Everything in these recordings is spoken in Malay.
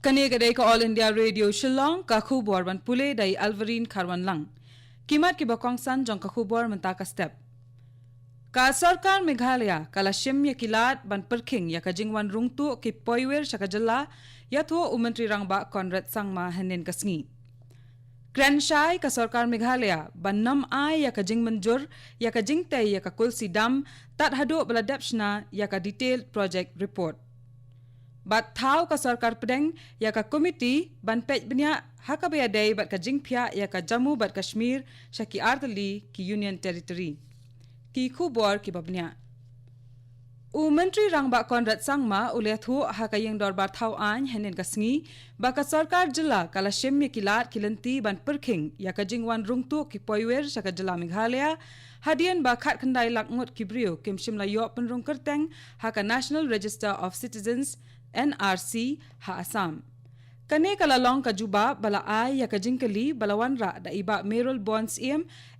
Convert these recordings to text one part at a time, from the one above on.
Kani gadai ka All India Radio Shillong ka khubor ban pule dai Alvarin Kharwan lang. Kimat ki bakong san jong ka khubor menta ka step. Ka sarkar Meghalaya kala shim ya kilat ban perking ya ka jingwan rungtu ki poiwer shaka jalla ya tho umantri rangba Conrad Sangma hanin kasngi. Kranshai ka sarkar Meghalaya ban nam ai ya ka jing manjur ya ka jingtai ya ka kulsi dam tat hado baladapshna ya ka detailed project report. Bat thau ka sarkar pedeng ya ka komiti ban pej benya hakabaya day bat ka jingpya ya ka Jammu bat Kashmir shaki ardali ki Union Territory. Ki khubor ki babnya. U Menteri Rangba Conrad Sangma ulethu hakayeng dorbar thau an hanin kasngi ba ka sarkar jilla kala shim ya kilat kilanti ban perking ya ka jingwan rungtu ki poiwer shaka jilla Meghalaya hadian ba khat khandai lakngot kibriu kim shimla yo penrung kerteng haka National Register of Citizens NRC ha Assam. Kane kala long ka juba bala ay ya ka jingkali balawan ra da iba Merul Bonds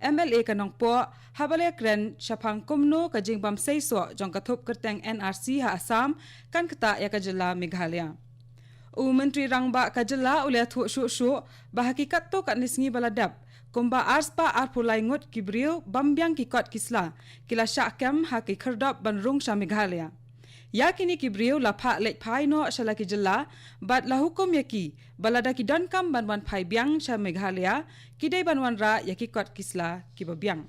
MLA kanong po habale kren syapang kumno ka jingbam seiso jong kathup kerteng NRC ha Assam kan kata ya ka jilla Meghalaya. U Menteri Rangba ka jilla ule thu shu bahakikat to kat nisngi baladap kumba arspa arpulai ngut kibriu bambyang kikot kisla kila syakam ha ki kherdop banrung sha Meghalaya. Yakini kibriu lapha lek phai no shala ki jilla bat la hukum yaki balada ki dankam banwan phai byang sha Meghalaya kidai banwan ra yaki kot kisla ki babyang.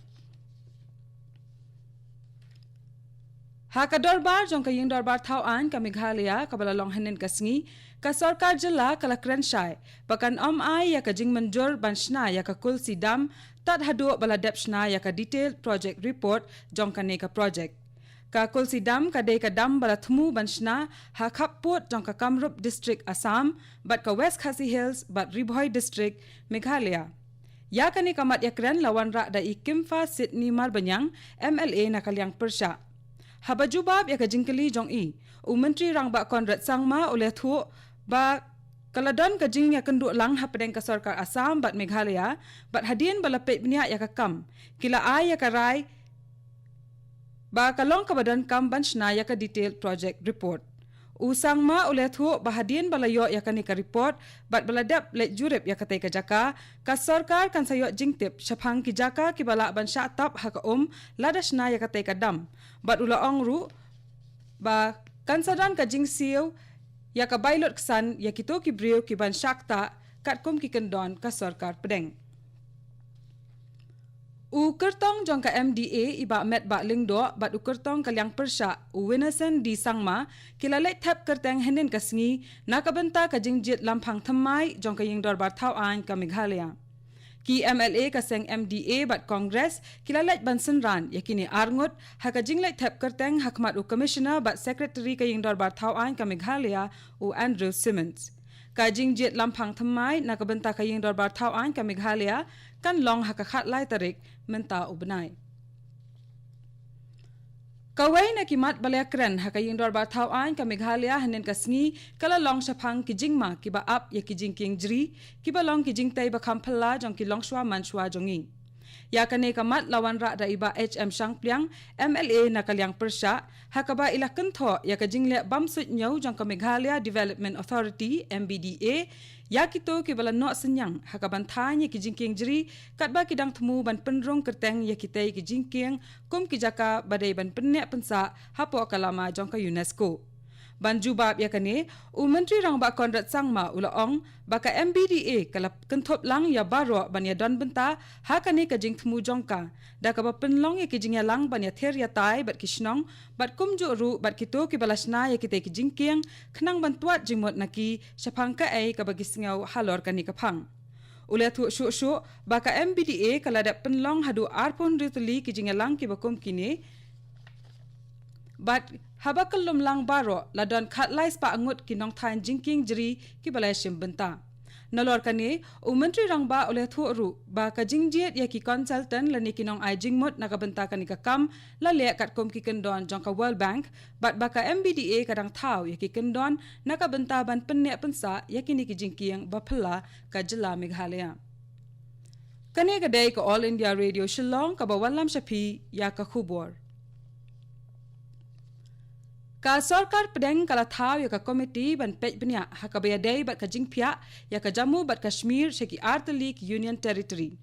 Ha ka dorbar jong ka ying dorbar thau an ka Meghalaya ka bala long hanin kasngi ka sarkar jilla kala Kranshai pakan ai ya ka jing manjur ban shna ya ka kul sidam tat hadu bala depshna ya ka detailed project report jong ka ne ka project. Ka kulsi dam ka day ka dam bala thmu banshna ha khapput jong ka Kamrup district Assam bat ka West Khasi Hills bat Ribhoi district Meghalaya. Ya kani kamat yakren lawan ra da ikimfa Sydney Marbanyang MLA na kalyang persya. Habajubab ya ka jingkali jong u Menteri Rangba Conrad Sangma ule thu ba kaladon ka jing ya kendu lang hapedeng ka sarkar Assam bat Meghalaya bat hadien bala pet bnya ya ka kam kila ay ya ka rai ba kalong kabadan kam banshna ya ka detailed project report. Usang ma ulethu bahadien balayo ya ka ni ka report bat baladap let jurep ya katay ka jaka ka sarkar kan sayo jingtip syapang ki jaka ki bala bansha tap haka ladashna ya katay ka dam bat ulaong ru ba kan sadan ka jingsiu ya ka bailot ksan ya kito ki briu ki banshakta katkum ki kendon ka sarkar pedeng. U kertong jong ka MDA iba met ba lingdo bat u kertong kalyang persya u Winnerson di Sangma kilalek tap kerteng henin kasngi nakabenta ka jingjit lampang thamai jong ka ying dorbar thau an ka Meghalaya. Ki MLA ka seng MDA bat Congress kilalek bansen ran yakini arngut haka jinglek tap kerteng hakmat u commissioner bat secretary ka ying dorbar thau an ka Meghalaya u Andrew Simmons. Kajing jet lampang thamai nakabenta ka ying dorbar thau an ka Meghalaya kan long hakakat lai tarik menta ubnai. Kawai na kimat balaya kren haka ying dorbar thau an ka Meghalaya hanin kasngi kala long syapang ki jingma ki ba up ya ki jing king jri ki ba long ki jing tai ba khampala jong ki long shwa manshwa jongi. Ya kane kamat lawan ra da iba HM Shangpliang MLA na kalyang persya hakaba ila kentho ya ka jingle bamsut nyau jang ka Meghalaya Development Authority MBDA ya kito ki bala no senyang hakaban thanya ki jingking jri katba kidang thmu ban penrong kerteng ya kitai ki jingking kum ki jaka badai ban penne pensa hapo kalama jang ka UNESCO. Banjubab ya kane u Menteri Rangba Conrad Sangma ulaong baka MBDA kalap kenthop lang ya baro ban ya don benta ha kane ka jing thmu jongka da ka ba penlong ya ki jing ya lang ban ya ther ya tai bat kishnong bat kumju ru bat kito ki balasna ya kite ki jingkiang khnang ban tuat jingmot naki syapang ka ai ka bagisngau halor kani ka phang ulethu shu baka MBDA kalada penlong hadu arpon ritli ki jing ya lang ki bakum kini bat habakal lumlang baro ladon khatlai spa angut kinong thain jingking jri ki balai shim benta nalor kane u Menteri Rangba ole thu ru ba ka jingjet ya ki consultant lani kinong ai jingmot nakabenta kani ka kam la le kat kom ki kendon jong ka World Bank bat ba ka MBDA kadang thau ya ki kendon nakabenta ban penne pensa ya kini ki jingking ba phla ka jilla Meghalaya kane ka dai ka All India Radio Shillong ka ba wallam shapi ya ka khubor Ka sarkar pedeng kala thaw ya ka komiti ban pej benya hakabaya day bat ka jingpia ya ka Jammu bat Kashmir sheki Artalik Union Territory.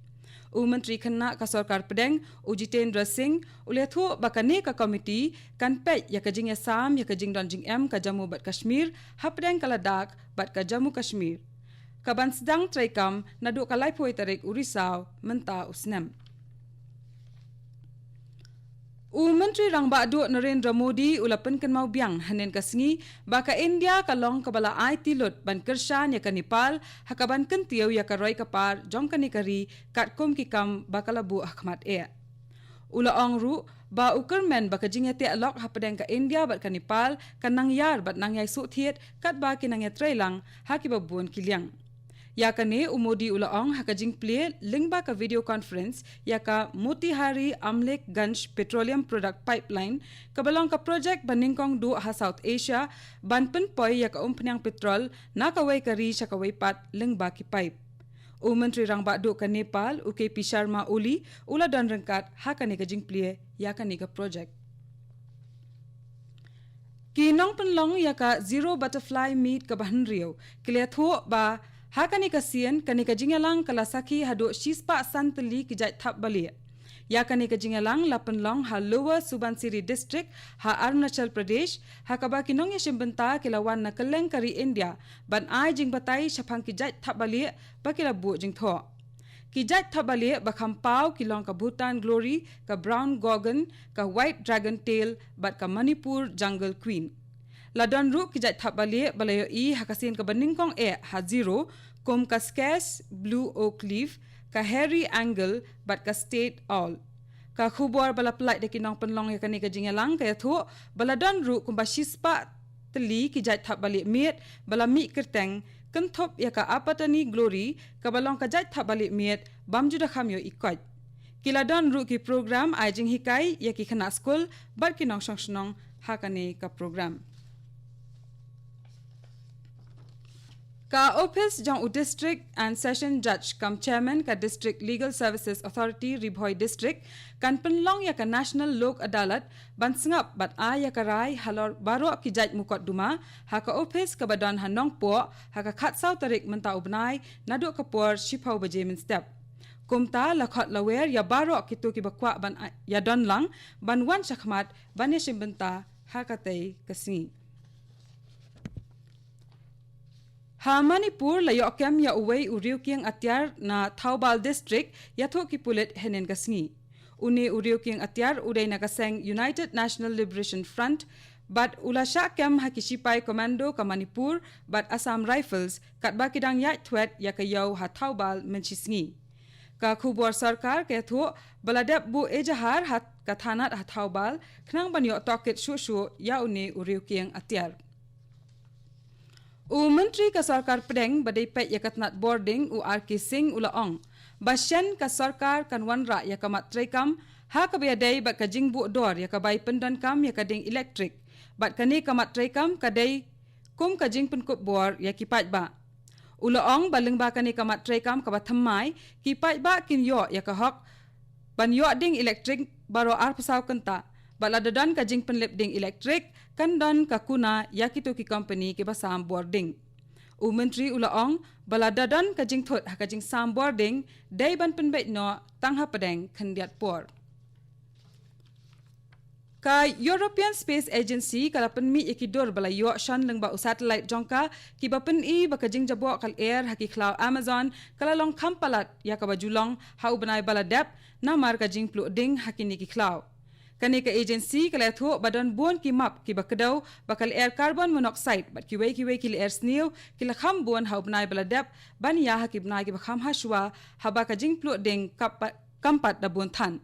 Menteri kena ka sarkar pedeng Jitendra Singh ulethu bakane ka komiti kan pej ya ka jing Assam ya ka jing don jing ka Jammu bat Kashmir ha pedeng kala dak bat ka Jammu Kashmir. Ka ban sedang traikam nadu kalai poi tarik Urisau menta usnem. Menteri Rangba Aduk Narendra Modi ulapan kan mau biang hanen kasngi baka India kalong kabala ai tilut ban kershan ya ka Nepal hakaban kan tiaw ya ka roi kapar jom ka nikari kat kum kikam bakala bu ahmat ula ongru ba ukermen baka jingete alok hapadeng ka India bat ka Nepal kan nangyar bat nangyay suthiet kat ba kinangya trailang hakibabun kiliang. Ya kane Modi ulaong hakajing play lingba ka video conference ya ka Motihari Amlek Ganj Petroleum Product Pipeline kabalong ka project baningkong du ha South Asia banpen poi ya ka umpanyang petrol na kaway kari sa kaway pat lingba ki pipe. Menteri Rangba du ka Nepal KP Sharma Oli ula don rengkat hakane kajing play ya kane ka project. Kinong penlong ya ka Zero Butterfly Meet ka Bahanrio kiliatho ba hakani kasian kani kajingalang kalasaki hado shispa santali kijat thap bali ya kani kajingalang lapenlong ha Lower Subansiri district ha Arunachal Pradesh ha kabaki nong ya shimbenta kilawan na keleng kari India ban ai jing batai shapang kijat thap bali bakila bu jing tho kijat thap bali bakampau kilong ka Bhutan Glory ka Brown Gorgon ka White Dragon Tail bat ka Manipur Jungle Queen. Ladon ru kijat thap bali balayo hakasin ka baningkong ha Zero kum ka Scarce Blue Oak Leaf ka Hairy Angle bat ka State All. Ka khubor bala pelait de kinong penlong ya kani ka jingalang kaya thu baladon ru kum ba shispa teli kijat thap bali miet bala mi kerteng kenthop ya ka Apatani Glory ka balong ka jat thap bali miet bamjuda khamyo ikot. Kiladon ru ki program ajing hikai ya ki khana school bat kinong song hakane ka program. Ka office jang district and session judge kam chairman ka District Legal Services Authority Ribhoi district kan penlong ya ka National Lok Adalat ban sengap bat ya ka rai halor baro ki judge mukot duma ha ka office ka badon hanong po ha ka khatsau tarik menta ubnai nadu kapor shipau baje min step kumta lakhot lawer ya baro kitu ki bakwa ban ya don lang ban wan shakhmat ban ya shimbenta ha ka tei kasni. Ha Manipur layo kem ya uway uriu kiang atyar na Thoubal district yatho ki pulit henen kasngi. Uni uriu kiang atyar uday nakaseng United National Liberation Front but ulasha kem hakisipay komando ka Manipur but Assam Rifles kat bakidang yat twet ya kayaw ha Thoubal menchisngi. Ka khubor sarkar ketho baladep bu ejahar hat kathanat ha Thoubal khnang banyo tokit shushu ya uni uriu kiang atyar. Menteri ka sarkar pedeng badai pet ya katnat boarding RK Singh ulaong basyan ka sarkar kan wanra ya kamat traikam ha kabayadai bat ka jingbu dor ya kabay pendan kam ya kading electric bat kani kamat traikam kadai kum ka jing penkut bor ya kipat ba ulaong baling ba kani kamat traikam ka bathamai kipat ba kin yo ya ka hok ban yo ding electric baro ar pasau kenta baladadan ka jing penlip ding electric kan don ka kuna yakito ki company ke basam boarding. Menteri ulaong baladadan ka jing thot ha ka jing sam boarding dai ban penbet no tangha padeng khandiat por. Ka European Space Agency kala penmi ikidor bala yo shan lengba satellite jongka ki ba pen ba ka jing jabo kal air ha ki cloud Amazon kala long kampalat ya ka bajulong ha ubanai bala dep na mar ka jing plu ding hakini ki cloud. Kani ka agency kala tho badon bon ki map ki bakadaw bakal air carbon monoxide bat ki wei ki air snew ki la kham bon ha ubnai bala dep ban ya ha ki bnai ki bakham ha shwa ha ba ka jing plu ding kampat da bon than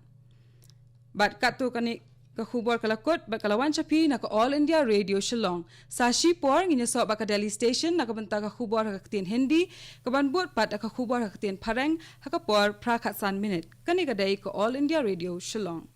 bat katu kani ka khubor kala kot bakala wan chapi na ka All India Radio Shillong sashi por nginya so ba ka Delhi station na ka banta ka khubor ka tin Hindi ka ban bot pat ka khubor ka tin Pharang ha ka por prakhat san minute kani ka dai ka All India Radio Shillong.